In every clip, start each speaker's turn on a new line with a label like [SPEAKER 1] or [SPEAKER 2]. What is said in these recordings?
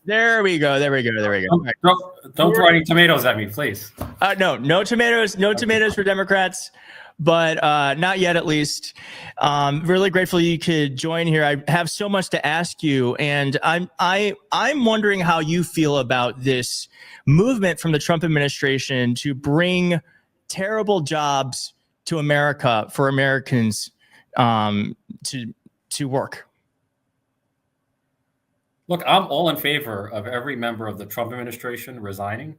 [SPEAKER 1] There we go.
[SPEAKER 2] Don't throw any tomatoes at me, please.
[SPEAKER 1] No tomatoes. No tomatoes for Democrats, but not yet, at least. Really grateful you could join here. I have so much to ask you, and I'm wondering how you feel about this movement from the Trump administration to bring terrible jobs to America for Americans to work.
[SPEAKER 2] Look, I'm all in favor of every member of the Trump administration resigning.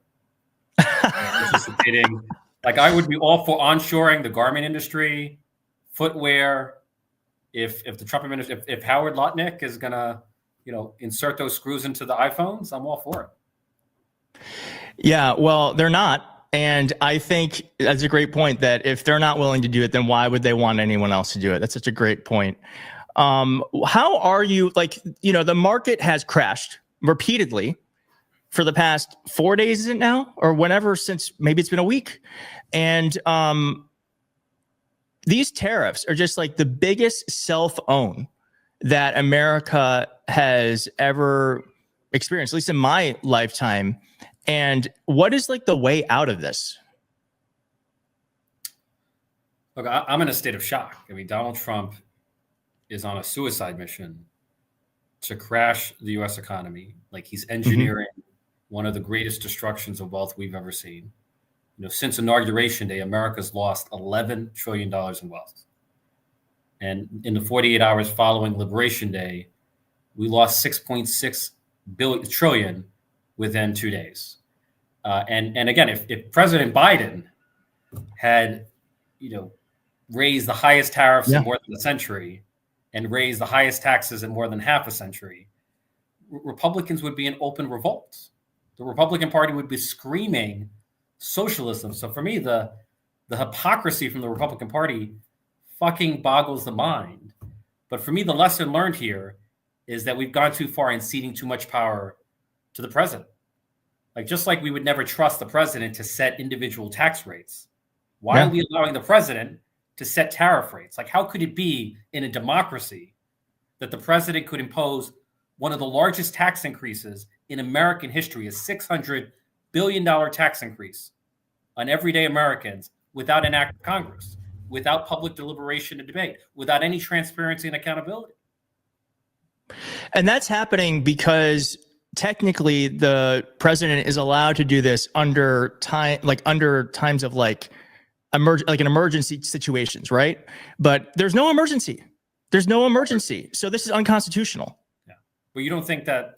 [SPEAKER 2] Participating. Like, I would be all for onshoring the garment industry, footwear. If the Trump administration, if Howard Lutnick is gonna, insert those screws into the iPhones, I'm all for it.
[SPEAKER 1] Yeah, well, they're not. And I think that's a great point, that if they're not willing to do it, then why would they want anyone else to do it? That's such a great point. How are you, the market has crashed repeatedly for the past 4 days, is it now? Or whenever, since maybe it's been a week. And these tariffs are just like the biggest self-own that America has ever experienced, at least in my lifetime. And what is like the way out of this?
[SPEAKER 2] Look, I'm in a state of shock. I mean, Donald Trump is on a suicide mission to crash the U.S. economy. Like, he's engineering one of the greatest destructions of wealth we've ever seen. Since Inauguration Day, America's lost $11 trillion in wealth. And in the 48 hours following Liberation Day, we lost $6.6 trillion within 2 days. And again, if President Biden had, raised the highest tariffs in more than a century and raised the highest taxes in more than half a century, Republicans would be in open revolt. The Republican Party would be screaming socialism. So for me, the hypocrisy from the Republican Party fucking boggles the mind. But for me, the lesson learned here is that we've gone too far in ceding too much power to the president. Like, just like we would never trust the president to set individual tax rates, why are we allowing the president to set tariff rates? Like, how could it be in a democracy that the president could impose one of the largest tax increases in American history, a $600 billion tax increase on everyday Americans, without an act of Congress, without public deliberation and debate, without any transparency and accountability?
[SPEAKER 1] And that's happening because technically the president is allowed to do this under times of an emergency situations, right? But there's no emergency. So this is unconstitutional.
[SPEAKER 2] Yeah. But you don't think that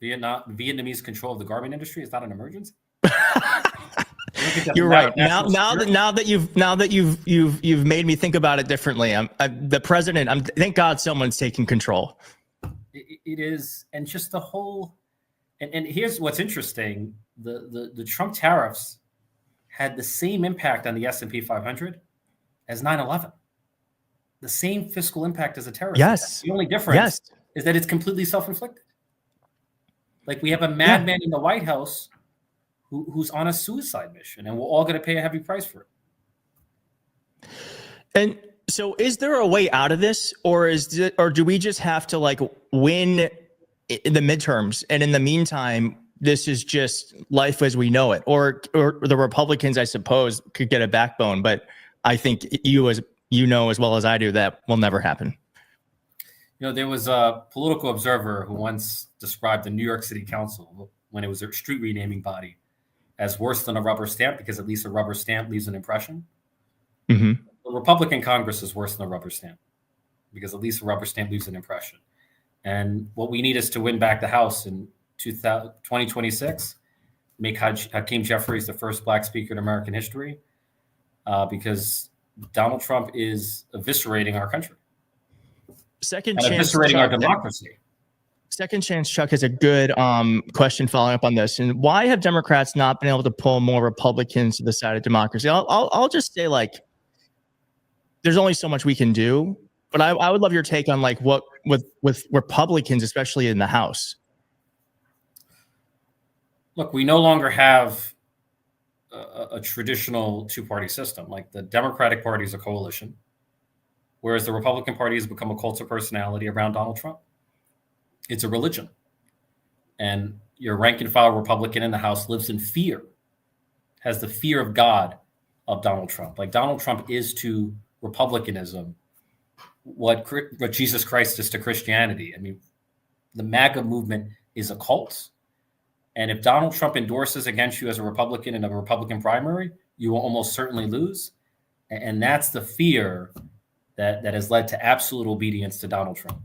[SPEAKER 2] Vietnamese control of the garment industry is not an emergency?
[SPEAKER 1] You're right. Now that you've made me think about it differently. The president. Thank God someone's taking control.
[SPEAKER 2] It is, and just the whole. And here's what's interesting: the Trump tariffs had the same impact on the S&P 500 as 9/11. The same fiscal impact as a terrorist.
[SPEAKER 1] Yes.
[SPEAKER 2] The only difference is that it's completely self-inflicted. Like, we have a madman in the White House who's on a suicide mission, and we're all going to pay a heavy price for it.
[SPEAKER 1] And so, is there a way out of this, or do we just have to win in the midterms, and in the meantime, this is just life as we know it? Or the Republicans, I suppose, could get a backbone, but I think as well as I do, that will never happen.
[SPEAKER 2] There was a political observer who once described the New York City Council, when it was a street renaming body, as worse than a rubber stamp, because at least a rubber stamp leaves an impression. The Republican Congress is worse than a rubber stamp, because at least a rubber stamp leaves an impression. And what we need is to win back the House in 2026, make Hakeem Jeffries the first Black speaker in American history, because Donald Trump is eviscerating our country. Eviscerating our democracy.
[SPEAKER 1] Second Chance Chuck has a good question following up on this. And why have Democrats not been able to pull more Republicans to the side of democracy? I'll just say, there's only so much we can do. But I would love your take on what with Republicans, especially in the House.
[SPEAKER 2] Look, we no longer have a traditional two-party system. Like, the Democratic Party is a coalition, whereas the Republican Party has become a cult of personality around Donald Trump. It's a religion. and your rank and file Republican in the House lives in fear, has the fear of God of Donald Trump. Like Donald Trump is to Republicanism what Jesus Christ is to Christianity. I mean, the MAGA movement is a cult. And if Donald Trump endorses against you as a Republican in a Republican primary, you will almost certainly lose. And that's the fear that has led to absolute obedience to Donald Trump.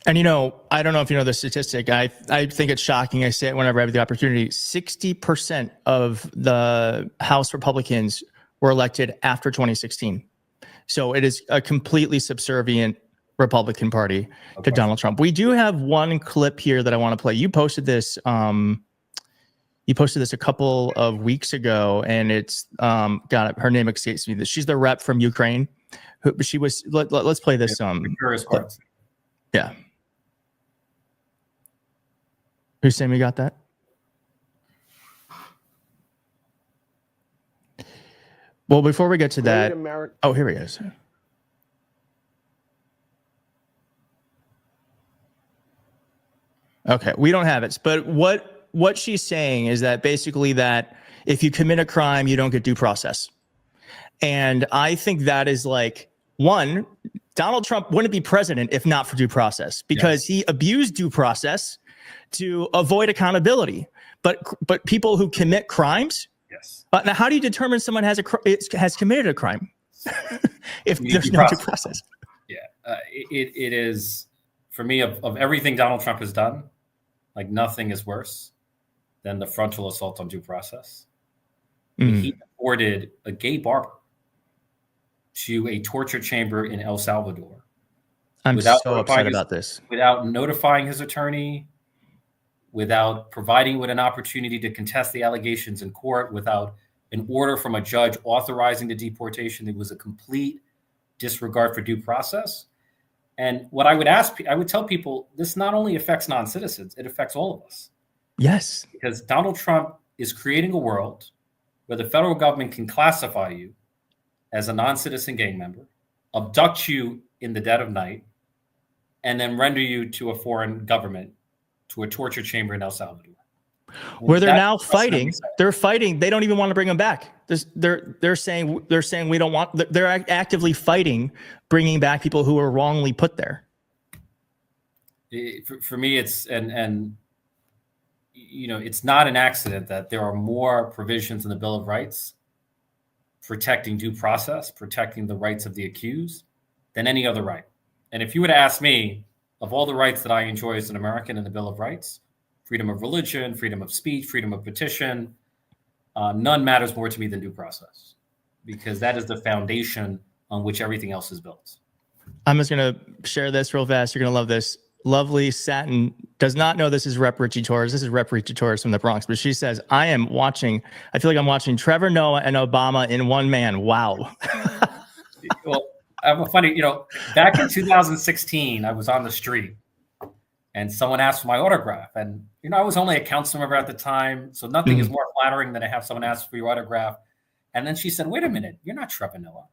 [SPEAKER 1] And, I don't know if you know the statistic. I think it's shocking. I say it whenever I have the opportunity. 60% of the House Republicans were elected after 2016. So it is a completely subservient Republican Party to Donald Trump. We do have one clip here that I want to play. You posted this. You posted this a couple of weeks ago, and it's her name escapes me. She's the rep from Ukraine. She was. Let's play this. Clip. Yeah. Hussein, we got that? Well, before we get to that, oh, here he is. Okay, we don't have it, but what she's saying is that basically that if you commit a crime, you don't get due process. And I think that is like, one, Donald Trump wouldn't be president if not for due process, because he abused due process to avoid accountability. But people who commit crimes, now how do you determine someone has committed a crime if there's no due process?
[SPEAKER 2] Yeah, it is, for me, of everything Donald Trump has done, like nothing is worse than the frontal assault on due process. He deported a gay barber to a torture chamber in El Salvador.
[SPEAKER 1] I'm so upset about this.
[SPEAKER 2] Without notifying his attorney, without providing with an opportunity to contest the allegations in court, without an order from a judge authorizing the deportation. It was a complete disregard for due process. And what I would tell people, this not only affects non-citizens, it affects all of us.
[SPEAKER 1] Yes.
[SPEAKER 2] Because Donald Trump is creating a world where the federal government can classify you as a non-citizen gang member, abduct you in the dead of night, and then render you to a foreign government, to a torture chamber in El Salvador.
[SPEAKER 1] Where they're now fighting. They're fighting. They don't even want to bring them back. They're saying we don't want. They're actively fighting bringing back people who were wrongly put there.
[SPEAKER 2] For me, it's it's not an accident that there are more provisions in the Bill of Rights protecting due process, protecting the rights of the accused, than any other right. And if you were to ask me, of all the rights that I enjoy as an American in the Bill of Rights, freedom of religion, freedom of speech, freedom of petition, none matters more to me than due process, because that is the foundation on which everything else is built.
[SPEAKER 1] I'm just going to share this real fast. You're going to love this. Lovely Satin does not know this is Rep. Ritchie Torres. This is Rep. Ritchie Torres from the Bronx. But she says, I feel like I'm watching Trevor Noah and Obama in one man. Wow.
[SPEAKER 2] Well, I have a funny, back in 2016, I was on the street and someone asked for my autograph. And, I was only a council member at the time, so nothing is more flattering than to have someone ask for your autograph. And then she said, wait a minute, you're not Trevor Noah.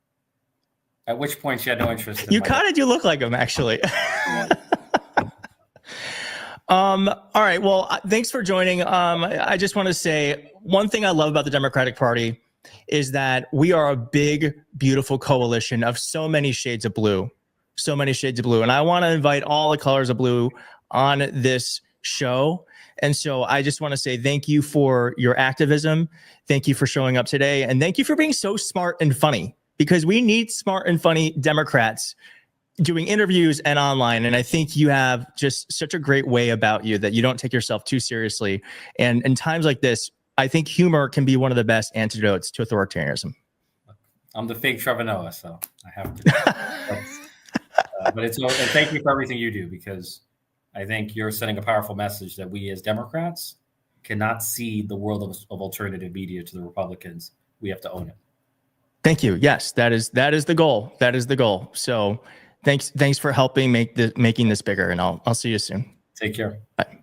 [SPEAKER 2] At which point she had no interest in
[SPEAKER 1] you kind of do look like him, actually. Yeah. All right. Well, thanks for joining. I just want to say one thing I love about the Democratic Party is that we are a big, beautiful coalition of so many shades of blue, And I want to invite all the colors of blue on this show. And so I just want to say thank you for your activism. Thank you for showing up today. And thank you for being so smart and funny, because we need smart and funny Democrats doing interviews and online. And I think you have just such a great way about you that you don't take yourself too seriously. And in times like this, I think humor can be one of the best antidotes to authoritarianism.
[SPEAKER 2] I'm the fake Trevor Noah, so I have to. But and thank you for everything you do, because I think you're sending a powerful message that we as Democrats cannot cede the world of alternative media to the Republicans. We have to own it.
[SPEAKER 1] Thank you. Yes, that is the goal. That is the goal. So thanks for helping making this bigger, and I'll see you soon.
[SPEAKER 2] Take care.
[SPEAKER 1] Bye.